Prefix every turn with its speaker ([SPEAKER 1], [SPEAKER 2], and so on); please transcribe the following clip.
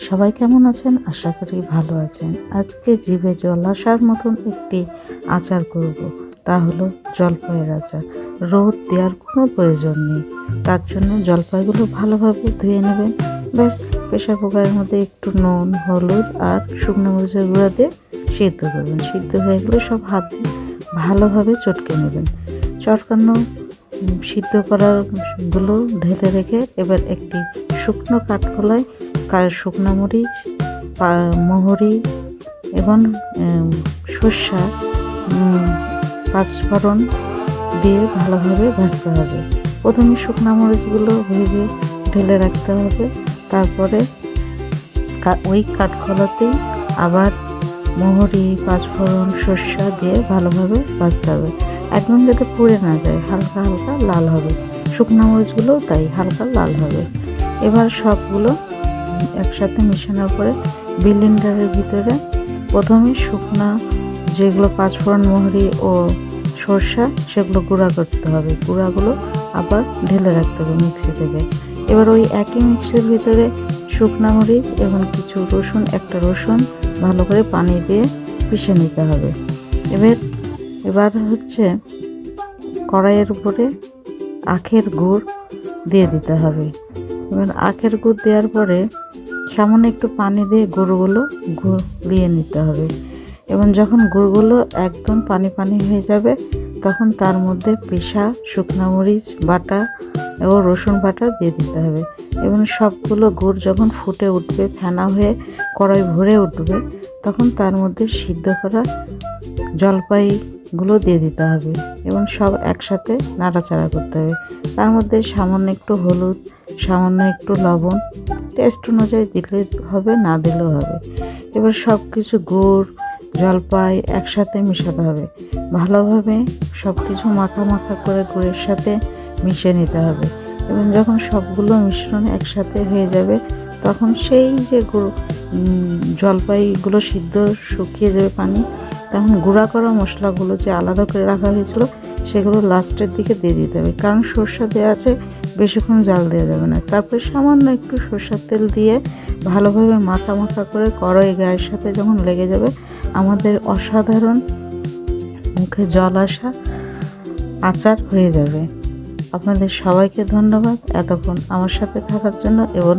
[SPEAKER 1] সবাই কেমন আছেন? আশা করি ভালো আছেন। আজকে জিভে জল আসার মতন একটি আচার করব, তা হলো জলপাইয়ের আচার। রোদ দেওয়ার কোনো প্রয়োজন নেই। তার জন্য জলপাইগুলো ভালোভাবে ধুয়ে নেবেন। ব্যাস প্রেশার কুকারের মধ্যে একটু নুন, হলুদ আর শুকনো মরিচের গুঁড়া দিয়ে সিদ্ধ করবেন। সিদ্ধ হয়ে গেলে সব হাত দিয়ে ভালোভাবে চটকে নেবেন। চটকানো সিদ্ধ করাগুলো ঢেলে রেখে এবার একটি শুকনো কাঠখোলায় শুকনো মরিচ, মহরি এবং সর্ষা, পাঁচফোড়ন দিয়ে ভালোভাবে ভাজতে হবে। প্রথমে শুকনো মরিচগুলো ভেজে ঢেলে রাখতে হবে। তারপরে ওই কাঠখোলাতেই আবার মহরি, পাঁচফোড়ন, সর্ষা দিয়ে ভালোভাবে ভাজতে হবে। একদম যাতে পুড়ে না যায়, হালকা হালকা লাল হবে। শুকনো মরিচগুলোও তাই হালকা লাল হবে। এবার সবগুলো একসাথে মেশানোর পরে ব্লেন্ডারের ভিতরে প্রথমে শুকনা যেগুলো পাঁচফোড়ন, মহরি ও সর্ষা সেগুলো গুঁড়া করতে হবে। গুঁড়াগুলো আবার ঢেলে রাখতে হবে মিক্সি থেকে। এবার ওই একই মিক্সির ভিতরে শুকনা মরিচ এবং কিছু রসুন, একটা রসুন ভালো করে পানি দিয়ে পিষে নিতে হবে। এবার হচ্ছে কড়াইয়ের উপরে আখের গুড় দিয়ে দিতে হবে। এবার আখের গুড় দেওয়ার পরে সামান্য একটু পানি দিয়ে গুড়গুলো গুলিয়ে নিতে হবে। এবং যখন গুড়গুলো একদম পানি পানি হয়ে যাবে তখন তার মধ্যে পিষা শুকনো মরিচ বাটা ও রসুন বাটা দিয়ে দিতে হবে। এবং সবগুলো গুড় যখন ফুটে উঠবে, ফেনা হয়ে কড়াই ভরে উঠবে, তখন তার মধ্যে সিদ্ধ করা জলপাইগুলো দিয়ে দিতে হবে এবং সব একসাথে নাড়াচাড়া করতে হবে। তার মধ্যে সামান্য একটু হলুদ, সামান্য একটু লবণ টেস্ট অনুযায়ী দিলে হবে, না দিলেও হবে। এবার সব কিছু গুড়, জলপাই একসাথে মেশাতে হবে। ভালোভাবে সব কিছু মাখা মাখা করে গুড়ের সাথে মিশিয়ে নিতে হবে। এবং যখন সবগুলো মিশ্রণ একসাথে হয়ে যাবে তখন সেই যে জলপাইগুলো সিদ্ধ শুকিয়ে যাবে পানি, তখন গুঁড়া করা মশলাগুলো যে আলাদা করে রাখা হয়েছিল সেগুলো লাস্টের দিকে দিয়ে দিতে হবে। কারণ সর্ষা দেওয়া আছে, বেশিক্ষণ জাল দেওয়া যাবে না। তারপরে সামান্য একটু সর্ষার তেল দিয়ে ভালোভাবে মাখা মাখা করে কড়াই গায়ের সাথে যখন লেগে যাবে, আমাদের অসাধারণ মুখে জল আসা আচার হয়ে যাবে। আপনাদের সবাইকে ধন্যবাদ এতক্ষণ আমার সাথে থাকার জন্য এবং